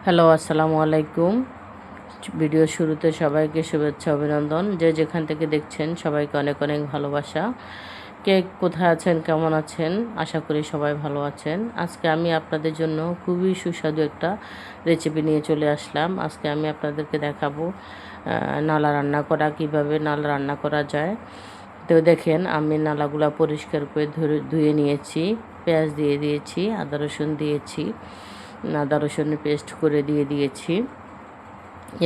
Hello, আসসালামু আলাইকুম। Video শুরুতে সবাইকে শুভেচ্ছা অভিনন্দন। যে যেখান থেকে দেখছেন সবাইকে অনেক অনেক ভালোবাসা। কে কোথায় আছেন, কেমন আছেন? আশা করি সবাই ভালো আছেন। আজকে আমি আপনাদের জন্য খুবই সুস্বাদু একটা রেসিপি নিয়ে চলে আসলাম। আজকে আমি আপনাদেরকে দেখাবো নালা রান্না করা, কিভাবে নালা রান্না করা যায়। তো দেখেন, আমি নালাগুলা পরিষ্কার করে ধুয়ে নিয়েছি, পেঁয়াজ দিয়ে দিয়েছি, আদা রসুন দিয়েছি, আদা রসুনের পেস্ট করে দিয়ে দিয়েছি।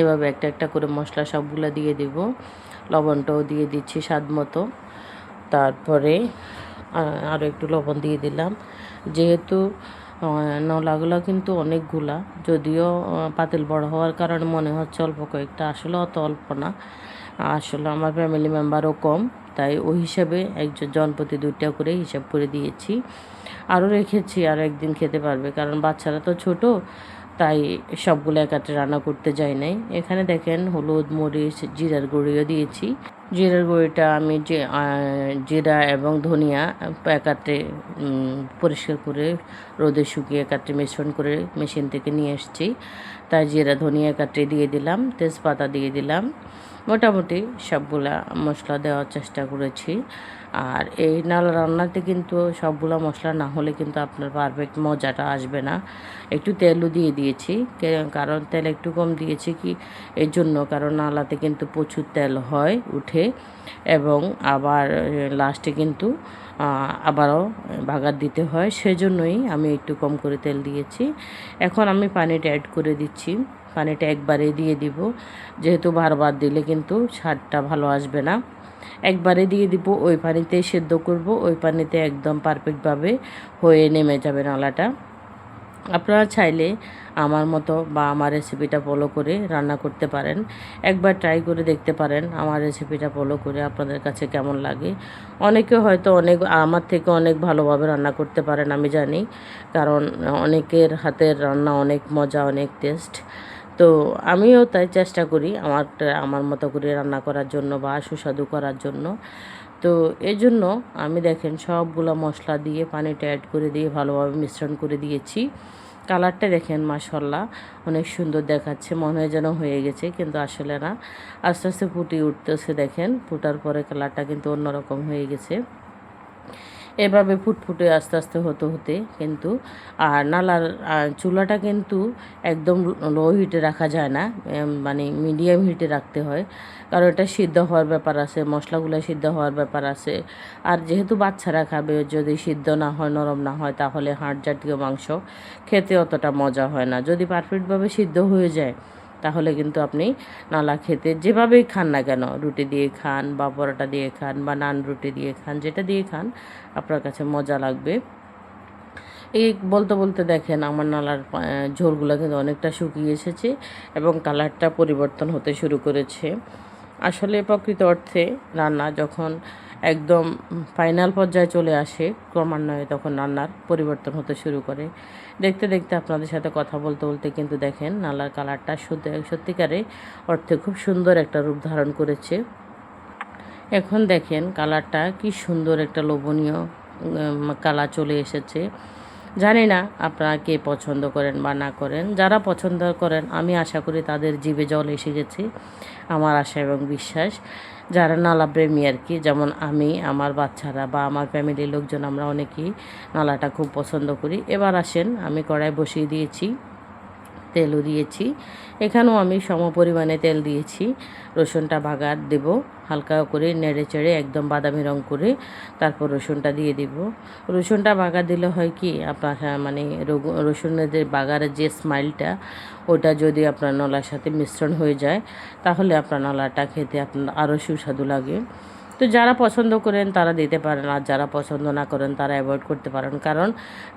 এভাবে একটা একটা করে মশলা সবগুলো দিয়ে দিব, লবণটাও দিয়ে দিচ্ছি স্বাদ মতো। তারপরে আরও একটু লবণ দিয়ে দিলাম। যেহেতু নলাগুলো কিন্তু অনেকগুলা, যদিও পাতিল বড় হওয়ার কারণে মনে হচ্ছে অল্প কয়েকটা, আসলে অত অল্প না। আসলে আমার ফ্যামিলি মেম্বারও কম, তাই ওই হিসাবে একজন জনপ্রতি 2টা করে হিসাব করে দিয়েছি। আরও রেখেছি, আর একদিন খেতে পারবে, কারণ বাচ্চারা তো ছোট, তাই সবগুলো একাত্রে রান্না করতে যাই নাই। এখানে দেখেন হলুদ, মরিচ, জিরার গুঁড়িও দিয়েছি। জিরার গুঁড়িটা আমি জিরা এবং ধনিয়া একাত্রে পরিষ্কার করে রোদে শুকিয়ে একাত্রে মিশ্রণ করে মেশিন থেকে নিয়ে এসেছি, তাই জিরা ধনিয়া একাত্রে দিয়ে দিলাম, তেজপাতা দিয়ে দিলাম। মোটামুটি সবগুলা মশলা দেওয়ার চেষ্টা করেছি। আর এই নাল রান্নাতে কিন্তু সবগুলো মশলা না হলে কিন্তু আপনার পারফেক্ট মজাটা আসবে না। একটু তেলও দিয়ে দিয়েছি, কারণ তেল একটু কম দিয়েছি কি এর জন্য, কারণ নালাতে কিন্তু প্রচুর তেল হয় উঠে, এবং আবার লাস্টে কিন্তু আবারও বাগার দিতে হয়, সেজন্যই আমি একটু কম করে তেল দিয়েছি। এখন আমি পানিটা অ্যাড করে দিচ্ছি। পানিটা একবারে দিয়ে দিব, যেহেতু বারবার দিলে কিন্তু স্বাদটা ভালো আসবে না। একবারে দিয়ে দিব, ওই পানিতেই সেদ্ধ করব, ওই পানিতে একদম পারফেক্টভাবে হয়ে নেমে যাবে নালাটা। আপনারা চাইলে আমার মতো বা আমার রেসিপিটা ফলো করে রান্না করতে পারেন। একবার ট্রাই করে দেখতে পারেন আমার রেসিপিটা ফলো করে আপনাদের কাছে কেমন লাগে। অনেকে হয়তো আমার থেকে অনেক ভালোভাবে রান্না করতে পারেন, আমি জানি, কারণ অনেকের হাতের রান্না অনেক মজা, অনেক টেস্ট। তো আমিও তাই চেষ্টা করি আমার মতো করে রান্না করার জন্য বা সুস্বাদু করার জন্য। তো এজন্য আমি দেখেন সবগুলো মশলা দিয়ে পানিটা অ্যাড করে দিয়ে ভালোভাবে মিশ্রণ করে দিয়েছি। কালারটা দেখেন, মাশাআল্লাহ, অনেক সুন্দর দেখাচ্ছে, মনে হয় যেন হয়ে গেছে, কিন্তু আসলে না। আস্তে আস্তে ফুটিয়ে উঠতেছে, দেখেন ফুটার পরে কালারটা কিন্তু অন্যরকম হয়ে গেছে। এভাবে ফুটফুটে আস্তে আস্তে হতে হতে কিন্তু, আর নালার চুলাটা কিন্তু একদম লো হিটে রাখা যায় না, মানে মিডিয়াম হিটে রাখতে হয়, কারণ এটা সিদ্ধ হওয়ার ব্যাপার আছে, মশলাগুলো সিদ্ধ হওয়ার ব্যাপার আছে। আর যেহেতু বাচ্চারা খাবে, যদি সিদ্ধ না হয়, নরম না হয়, তাহলে হাড় জাতীয় মাংস খেতে অতটা মজা হয় না। যদি পারফেক্টভাবে সিদ্ধ হয়ে যায়, তাহলে কিন্তু আপনি নালা খেতে যেভাবেই খান না কেন, রুটি দিয়ে খান বা পরোটা দিয়ে খান বা নান রুটি দিয়ে খান, যেটা দিয়ে খান আপনার কাছে মজা লাগবে। এই বলতে বলতে দেখেন আমার নালার ঝোলগুলো কিন্তু অনেকটা শুকিয়ে এসেছে এবং কালারটা পরিবর্তন হতে শুরু করেছে। আসলে প্রকৃত অর্থে রান্না যখন একদম ফাইনাল পর্যায়ে চলে আসে ক্রমান্বয়ে, তখন রান্নার পরিবর্তন হতে শুরু করে। দেখতে দেখতে আপনাদের সাথে কথা বলতে বলতে কিন্তু দেখেন নালার কালারটা সত্যিকারে অর্থে খুব সুন্দর একটা রূপ ধারণ করেছে। এখন দেখেন কালারটা কি সুন্দর একটা লোভনীয় কালার চলে এসেছে। জানি না আপনারা কে পছন্দ করেন বা না করেন। যারা পছন্দ করেন, আমি আশা করি তাদের জিভে জল এসে গেছে, আমার আশা এবং বিশ্বাস। যারা নালা প্রেমী আর কি, যেমন আমি, আমার বাচ্চারা বা আমার ফ্যামিলির লোকজন, আমরা অনেকেই নালাটা খুব পছন্দ করি। এবার আসেন, আমি কড়াই বসিয়ে দিয়েছি, তেলও দিয়েছি। এখানেও আমি সমপরিমাণে তেল দিয়েছি। রসুনটা বাগার দেব, হালকা করে নেড়ে চেড়ে একদম বাদামি রং করে তারপর রসুনটা দিয়ে দিব। রসুনটা বাগার দিলে হয় কি, আপনার মানে রসুনের যে বাগারের যে স্মাইলটা, ওটা যদি আপনার নলার সাথে মিশ্রণ হয়ে যায়, তাহলে আপনার নলাটা খেতে আপনার আরও সুস্বাদু লাগে। তো যারা পছন্দ করেন তারা দিতে পারেন, আর যারা পছন্দ না করেন তারা অ্যাভয়েড করতে পারেন, কারণ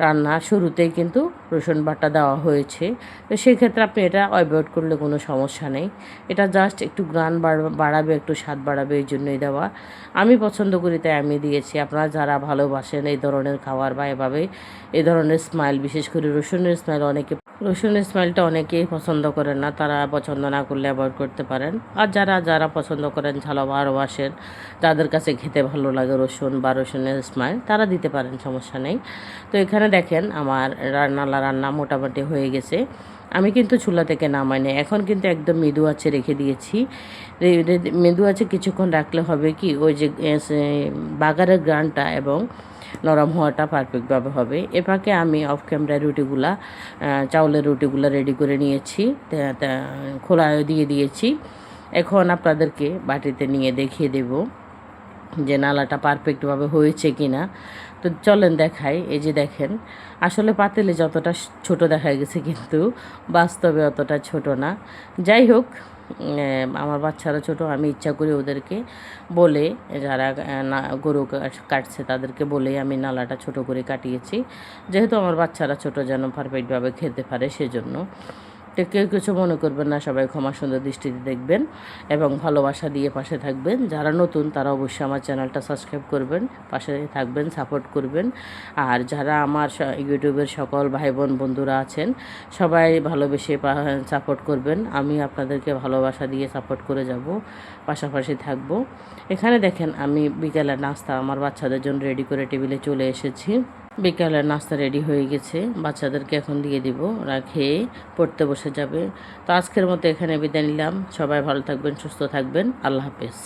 রান্নার শুরুতেই কিন্তু রসুন বাটা দেওয়া হয়েছে। তো সেক্ষেত্রে আপনি এটা অ্যাভয়েড করলে কোনো সমস্যা নেই। এটা জাস্ট একটু গ্রান বাড়াবে, একটু স্বাদ বাড়াবে, এই জন্যই দেওয়া। আমি পছন্দ করি তাই আমি দিয়েছি। আপনারা যারা ভালোবাসেন এই ধরনের খাবার বা এভাবে এই ধরনের স্মাইল, বিশেষ করে রসুনের স্মেলটা অনেকেই পছন্দ করেন না, তারা পছন্দ না করলে অ্যাভয়েড করতে পারেন। আর যারা যারা পছন্দ করেন, ঝাল ভালোবাসেন, যাদের কাছে খেতে ভালো লাগে রসুন বা রসুনের স্মেল, তারা দিতে পারেন, সমস্যা নেই। তো এখানে দেখেন আমার রান্না মোটামুটি হয়ে গেছে। আমি কিন্তু চুলা থেকে নামাই না, এখন কিন্তু একদম মৃদু আঁচে রেখে দিয়েছি। মৃদু আঁচে কিছুক্ষণ রাখলে হবে কি, ওই যে বাগারের গ্রানটা এবং নরম হওয়াটা পারফেক্টভাবে হবে। এ ফাঁকে আমি অফ ক্যামেরায় রুটিগুলা, চাউলের রুটিগুলা রেডি করে নিয়েছি, খোলায় দিয়ে দিয়েছি। এখন আপনাদেরকে বাটিতে নিয়ে দেখিয়ে দেব যে নালাটা পারফেক্টভাবে হয়েছে কি না। তো চলেন দেখাই। এই যে দেখেন, আসলে পাতিলে যতটা ছোট দেখা গেছে কিন্তু বাস্তবে অতটা ছোট না। যাই হোক, আমার বাচ্চারা ছোট, আমি ইচ্ছা করি ওদেরকে বলে, যারা না গরু কাটছে তাদেরকে বলেই আমি নালাটা ছোট করে কাটিয়েছি, যেহেতু আমার বাচ্চারা ছোট যেন পারফেক্টভাবে খেতে পারে সেজন্য। তো কেউ কিছু মনে করবেন না, সবাই ক্ষমা সুন্দর দৃষ্টিতে দেখবেন এবং ভালোবাসা দিয়ে পাশে থাকবেন। যারা নতুন তারা অবশ্যই আমার চ্যানেলটা সাবস্ক্রাইব করবেন, পাশে থাকবেন, সাপোর্ট করবেন। আর যারা আমার ইউটিউবের সকল ভাই বোন বন্ধুরা আছেন সবাই ভালোবেসে সাপোর্ট করবেন। আমি আপনাদেরকে ভালোবাসা দিয়ে সাপোর্ট করে যাব, পাশাপাশি থাকব। এখানে দেখেন আমি বিকেলের নাস্তা আমার বাচ্চাদের জন্য রেডি করে টেবিলে চলে এসেছি। বিকালের নাস্তা রেডি হয়ে গেছে, বাচ্চাদেরকে এখন দিয়ে দিব, ওরা খেয়ে পড়তে বসে যাবে। তো আজকের মতো এখানে বিদায় নিলাম। সবাই ভালো থাকবেন, সুস্থ থাকবেন। আল্লাহ হাফেজ।